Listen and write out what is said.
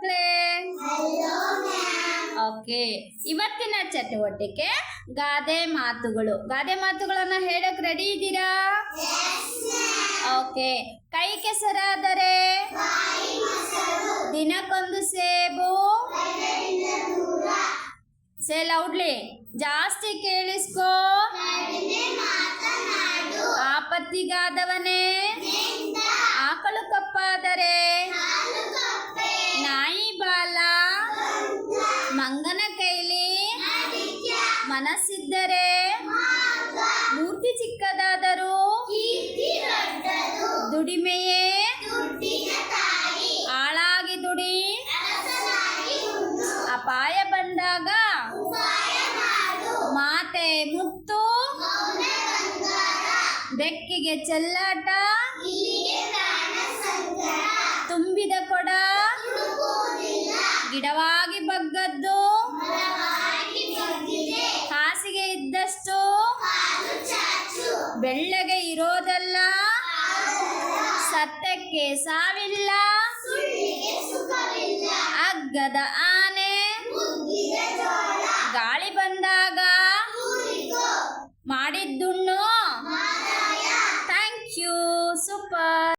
ಮಕ್ಕಳೇ? ಓಕೆ, ಇವತ್ತಿನ ಚಟುವಟಿಕೆ ಗಾದೆ ಮಾತುಗಳು. ಗಾದೆ ಮಾತುಗಳನ್ನ ಹೇಳಕ್ ರೆಡಿ ಇದ್ದೀರಾ? ಓಕೆ. ಕೈ ಕೆಸರಾದರೆ ದಿನಕ್ಕೊಂದು ಸೇಬು. ಸೇ ಲೌಡ್ಲಿ, ಜಾಸ್ತಿ ಕೇಳಿಸ್ಕೋ. ಆಪತ್ತಿಗಾದವನೇ ಆಕಳು ಕಪ್ಪಾದರೆ ನಾಯಿ ಬಾಲ. ಮಂಗನ ಕೈಲಿ ಮನಸ್ಸಿದ್ದರೆ ಮೂರ್ತಿ ಚಿಕ್ಕದಾದರೂ ದುಡಿಮೆಯೇ ಆಳಾಗಿ ದುಡಿ. ಅಪಾಯ ಬಂದಾಗ ಮಾತೆ ಮುತ್ತು. ಬೆಕ್ಕಿಗೆ ಚೆಲ್ಲಾಟ ತುಂಬಿದ ಕೊಡ ಗಿಡವಾಗಿ ಬಗ್ಗದ್ದು. ಹಾಸಿಗೆ ಇದ್ದಷ್ಟು ಬೆಳ್ಳಗೆ ಇರೋದಲ್ಲ. ಸತ್ಯಕ್ಕೆ ಸಾವಿಲ್ಲ, ಅಗ್ಗದ ಆನೆ